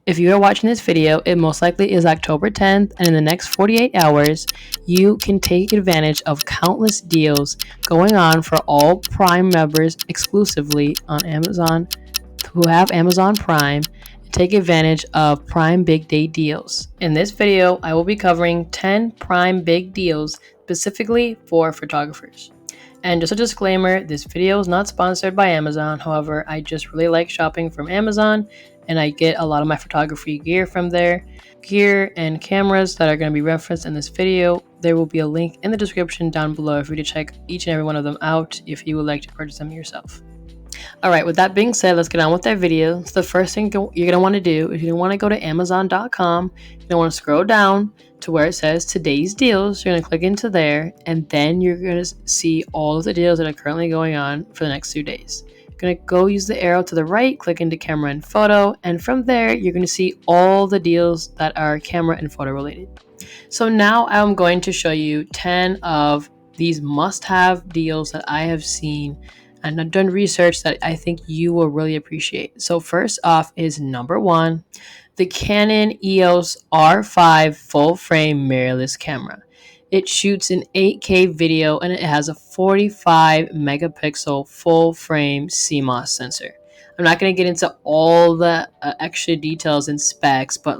If you are watching this video, it most likely is October 10th, and in the next 48 hours, you can take advantage of countless deals going on for all Prime members exclusively on Amazon who have Amazon Prime. Take advantage of Prime Big Day deals. In this video, I will be covering 10 Prime Big Deals specifically for photographers. And just a disclaimer, this video is not sponsored by Amazon. However, I just really like shopping from Amazon and I get a lot of my photography gear from there. Gear and cameras that are going to be referenced in this video. There will be a link in the description down below for you to check each and every one of them out if you would like to purchase them yourself. Alright, with that being said, let's get on with that video. So the first thing you're going to want to do is you want to go to Amazon.com. You're going to want to scroll down to where it says today's deals. You're going to click into there, and then you're going to see all of the deals that are currently going on for the next 2 days. You're going to go use the arrow to the right, click into camera and photo, and from there you're going to see all the deals that are camera and photo related. So now I'm going to show you 10 of these must-have deals that I have seen and I've done research that I think you will really appreciate. So first off is number 1, the Canon EOS R5 full frame mirrorless camera. It shoots an 8K video and it has a 45 megapixel full frame CMOS sensor. I'm not going to get into all the extra details and specs, but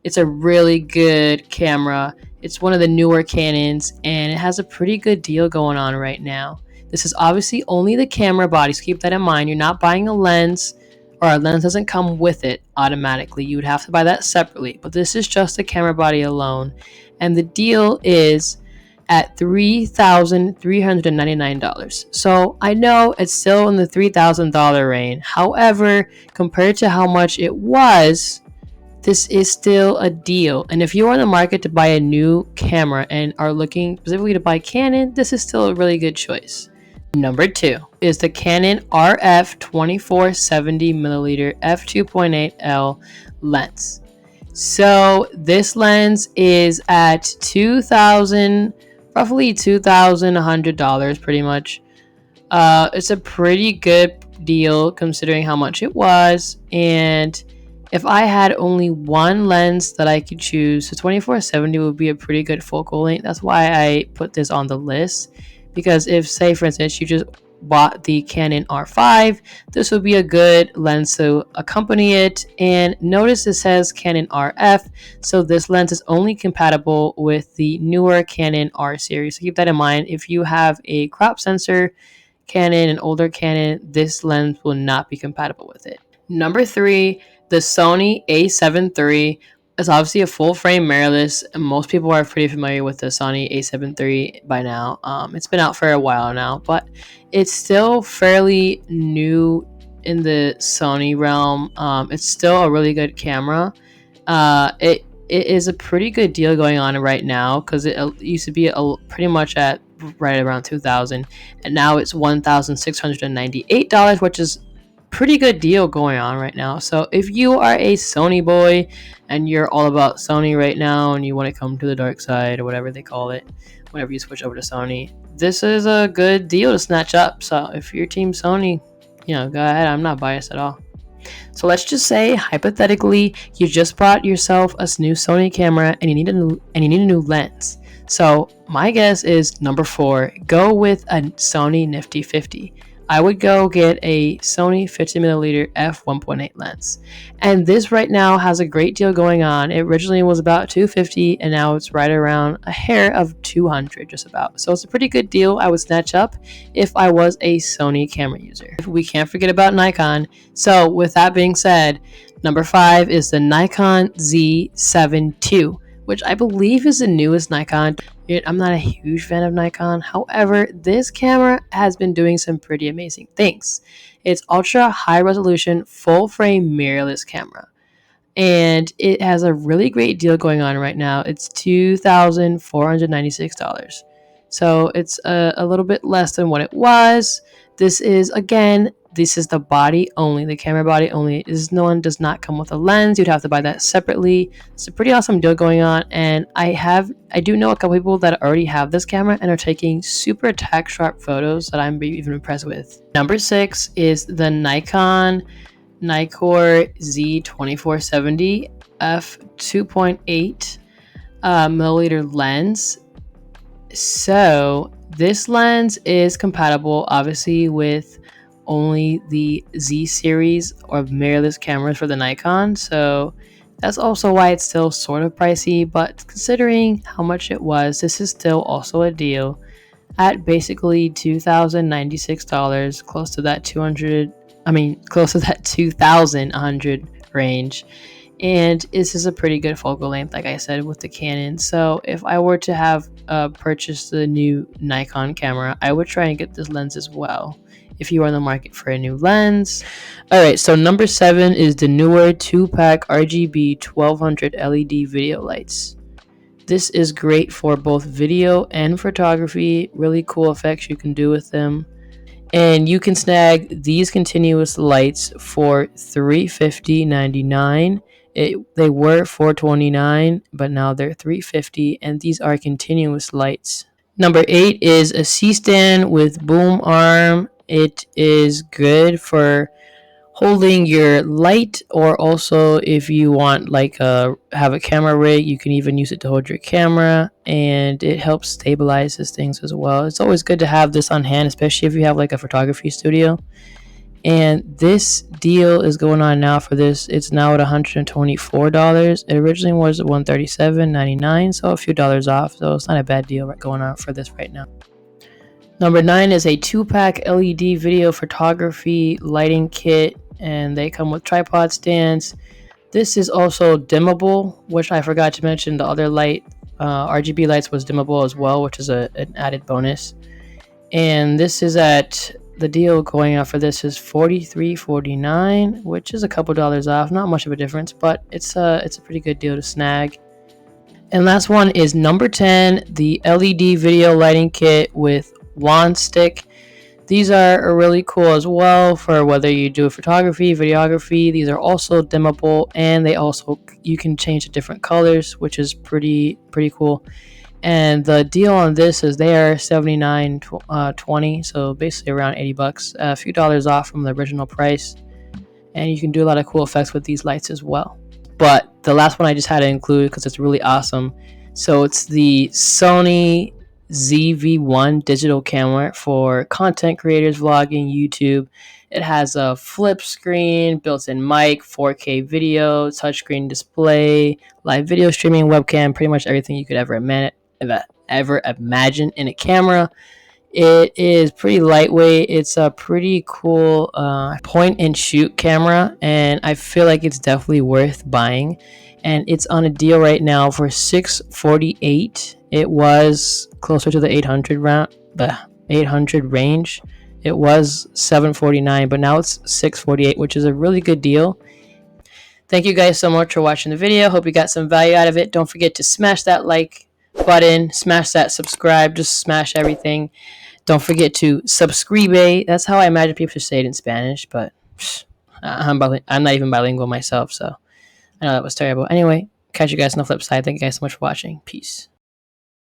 it's a really good camera. It's one of the newer Canons and it has a pretty good deal going on right now. This is obviously only the camera body, so keep that in mind. You're not buying a lens, or a lens doesn't come with it automatically. You would have to buy that separately, but this is just the camera body alone. And the deal is at $3,399. So I know it's still in the $3,000 range. However, compared to how much it was, this is still a deal. And if you are in the market to buy a new camera and are looking specifically to buy Canon, this is still a really good choice. Number 2 is the Canon RF 2470mm f2.8L lens. So this lens is at roughly $2,100 pretty much. It's a pretty good deal considering how much it was, and if I had only one lens that I could choose, so 2470 would be a pretty good focal length. That's why I put this on the list. Because if, say, for instance, you just bought the Canon R5, this would be a good lens to accompany it. And notice it says Canon RF, so this lens is only compatible with the newer Canon R series. So keep that in mind. If you have a crop sensor Canon, an older Canon, this lens will not be compatible with it. Number 3, the Sony a7 III is obviously a full frame mirrorless, and most people are pretty familiar with the Sony a7 III by now. It's been out for a while now, but it's still fairly new in the Sony realm. It's still a really good camera. It is a pretty good deal going on right now because it used to be pretty much at right around $2,000, and now it's $1,698, which is pretty good deal going on right now. So if you are a Sony boy and you're all about Sony right now and you want to come to the dark side or whatever they call it whenever you switch over to Sony, this is a good deal to snatch up. So if you're team Sony, go ahead. I'm not biased at all. So let's just say hypothetically you just bought yourself a new Sony camera and you need a new lens. So my guess is number 4, go with a Sony Nifty 50. I would go get a Sony 50mm f1.8 lens. And this right now has a great deal going on. It originally was about $250 and now it's right around a hair of $200 just about. So it's a pretty good deal I would snatch up if I was a Sony camera user. We can't forget about Nikon. So with that being said, number 5 is the Nikon Z7 II, which I believe is the newest Nikon. I'm not a huge fan of Nikon. However, this camera has been doing some pretty amazing things. It's ultra high resolution, full frame mirrorless camera. And it has a really great deal going on right now. It's $2,496. So it's a little bit less than what it was. This is the body only, the camera body only. This one does not come with a lens. You'd have to buy that separately. It's a pretty awesome deal going on, and I do know a couple people that already have this camera and are taking super tack sharp photos that I'm even impressed with. Number 6 is the Nikon Nikkor Z2470 f 2.8 milliliter lens. So this lens is compatible obviously with only the Z series of mirrorless cameras for the Nikon. So that's also why it's still sort of pricey, but considering how much it was, this is still also a deal at basically $2,096, close to that 2,100 range. And this is a pretty good focal length, like I said, with the Canon. So if I were to have purchased the new Nikon camera, I would try and get this lens as well if you are in the market for a new lens. All right, so number 7 is the newer 2-pack RGB 1200 LED video lights. This is great for both video and photography. Really cool effects you can do with them. And you can snag these continuous lights for $350.99. They were $429, but now they're $350, and these are continuous lights. Number 8 is a C-stand with boom arm. It is good for holding your light, or also if you want have a camera rig, you can even use it to hold your camera, and it helps stabilize these things as well. It's always good to have this on hand, especially if you have like a photography studio. And this deal is going on now for this. It's now at $124. It originally was $137.99, so a few dollars off. So it's not a bad deal going on for this right now. Number 9 is a 2-pack LED video photography lighting kit, and they come with tripod stands. This is also dimmable, which I forgot to mention. The other light, RGB lights, was dimmable as well, which is an added bonus. And this is the deal going out for this is $43.49, which is a couple dollars off. Not much of a difference, but it's a pretty good deal to snag. And last one is number 10, the LED video lighting kit with wand stick. These are really cool as well for whether you do photography, videography. These are also dimmable, and you can change the different colors, which is pretty cool. And the deal on this is they are $79.20, so basically around $80, a few dollars off from the original price. And you can do a lot of cool effects with these lights as well. But the last one I just had to include because it's really awesome. So it's the Sony ZV-1 digital camera for content creators, vlogging, YouTube. It has a flip screen, built-in mic, 4K video, touchscreen display, live video streaming, webcam, pretty much everything you could ever imagine in a camera. It is pretty lightweight. It's a pretty cool point and shoot camera, and I feel like it's definitely worth buying. And it's on a deal right now for $648. It was closer to the 800 range. It was $749, but now it's $648, which is a really good deal. Thank you guys so much for watching the video. Hope you got some value out of it. Don't forget to smash that like button, smash that subscribe, just smash everything. Don't forget to subscribe. That's how I imagine people should say it in Spanish, but I'm not even bilingual myself, so I know that was terrible. Anyway, catch you guys on the flip side. Thank you guys so much for watching. Peace.